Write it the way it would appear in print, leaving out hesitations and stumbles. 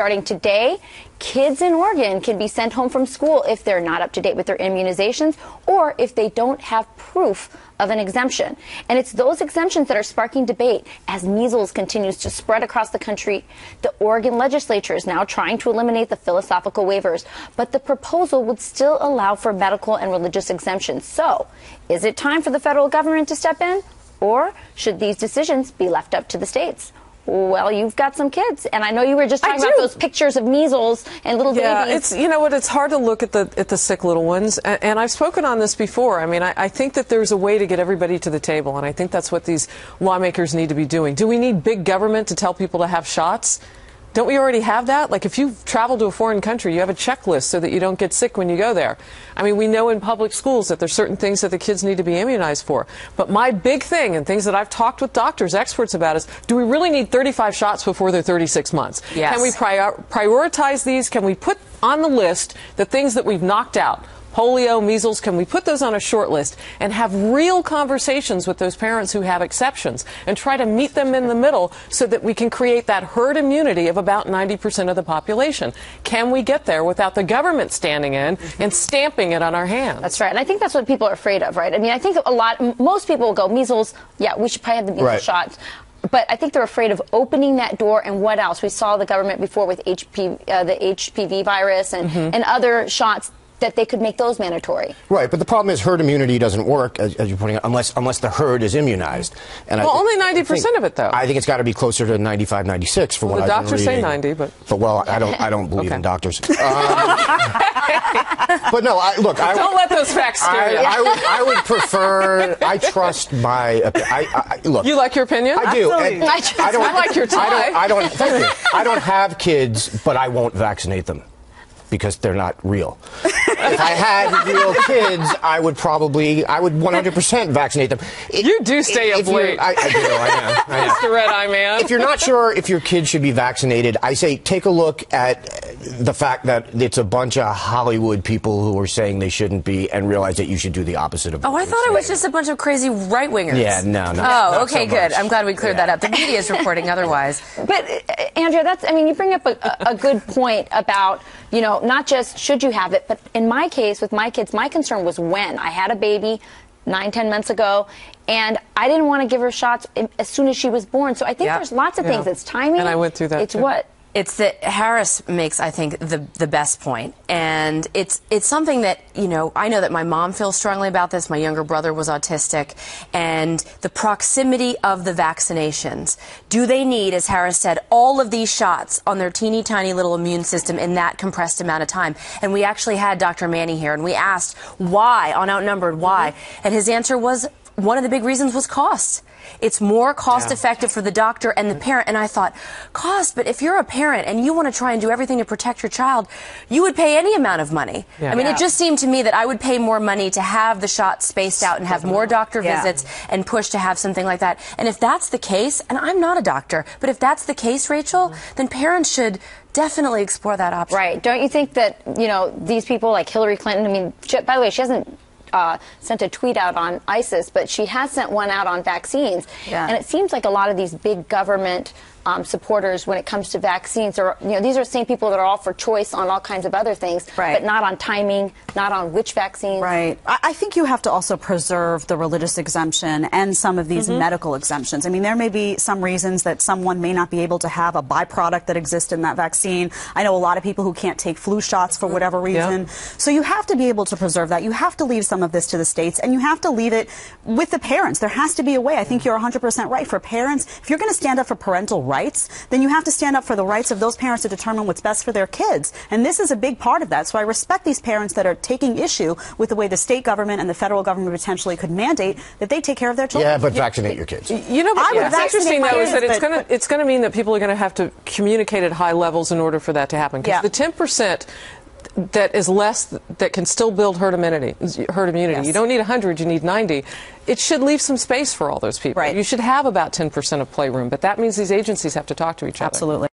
starting today, kids in Oregon can be sent home from school if they're not up to date with their immunizations or if they don't have proof of an exemption. And it's those exemptions that are sparking debate as measles continues to spread across the country. The Oregon legislature is now trying to eliminate the philosophical waivers, but the proposal would still allow for medical and religious exemptions. So, is it time for the federal government to step in, or should these decisions be left up to the states? Well, you've got some kids, and I know you were just talking about those pictures of measles and little babies. Yeah, it's, you know what, it's hard to look at the sick little ones, and I've spoken on this before. I mean, I think that there's a way to get everybody to the table, and I think that's what these lawmakers need to be doing. Do we need big government to tell people to have shots? Don't we already have that? Like, if you travel to a foreign country, you have a checklist so that you don't get sick when you go there. I mean, we know in public schools that there's certain things that the kids need to be immunized for. But my big thing, and things that I've talked with doctors, experts about, is do we really need 35 shots before they're 36 months? Yes. Can we prioritize these? Can we put on the list the things that we've knocked out? Polio, measles, can we put those on a short list and have real conversations with those parents who have exceptions and try to meet them in the middle so that we can create that herd immunity of about 90% of the population? Can we get there without the government standing in and stamping it on our hands? That's right. And I think that's what people are afraid of, right? I mean, I think most people will go, measles, yeah, we should probably have the measles shots. But I think they're afraid of opening that door. And what else? We saw the government before with the HPV virus and other shots, that they could make those mandatory. Right, but the problem is herd immunity doesn't work, as you're pointing out, unless the herd is immunized. And well, only 90% of it, though. I think it's got to be closer to 95, 96 for what I've been reading. The doctors say 90, but well, I don't believe in doctors. But no, look, don't let those facts scare you. I would prefer. I trust my. Look, you like your opinion? I do. I like your tie. Thank you. I don't have kids, but I won't vaccinate them, because they're not real. If I had real kids, I would 100% vaccinate them. You do stay up late. I do, I know. Mr. Red Eye Man. If you're not sure if your kids should be vaccinated, I say take a look at the fact that it's a bunch of Hollywood people who are saying they shouldn't be, and realize that you should do the opposite of. Oh, I thought it was just a bunch of crazy right-wingers. Yeah, no. Oh, okay, good. I'm glad we cleared that up. The media is reporting otherwise. But, Andrea, you bring up a good point about, not just should you have it, but in my case, with my kids, my concern was when. I had a baby 9-10 months ago, and I didn't want to give her shots as soon as she was born. So I think there's lots of things. It's timing. And I went through that, It's too. what? It's that Harris makes, I think, the best point. And it's something that, I know that my mom feels strongly about this. My younger brother was autistic. And the proximity of the vaccinations. Do they need, as Harris said, all of these shots on their teeny tiny little immune system in that compressed amount of time? And we actually had Dr. Manny here, and we asked why, on Outnumbered, why? And his answer was, one of the big reasons was cost. It's more cost effective for the doctor and the parent. And I thought, cost, but if you're a parent and you want to try and do everything to protect your child, you would pay any amount of money. I mean, it just seemed to me that I would pay more money to have the shots spaced out and have more doctor visits and push to have something like that. And if that's the case, and I'm not a doctor, but if that's the case, Rachel, then parents should definitely explore that option. Right. Don't you think that, these people like Hillary Clinton, by the way, she hasn't sent a tweet out on ISIS, but she has sent one out on vaccines. And it seems like a lot of these big government supporters, when it comes to vaccines, are, these are the same people that are all for choice on all kinds of other things, but not on timing, not on which vaccines. Right. I think you have to also preserve the religious exemption and some of these medical exemptions. I mean, there may be some reasons that someone may not be able to have a byproduct that exists in that vaccine. I know a lot of people who can't take flu shots for whatever reason. So you have to be able to preserve that. You have to leave some of this to the states, and you have to leave it with the parents. There has to be a way. I think you're 100% right. For parents, if you're going to stand up for parental rights, then you have to stand up for the rights of those parents to determine what's best for their kids. And this is a big part of that. So I respect these parents that are taking issue with the way the state government and the federal government potentially could mandate that they take care of their children. Yeah, but vaccinate your kids. What's interesting, though, is that it's going to mean that people are going to have to communicate at high levels in order for that to happen. Because the 10% that is less, that can still build herd immunity. You don't need 100, you need 90. It should leave some space for all those people. You should have about 10% of playroom, but that means these agencies have to talk to each other. Absolutely.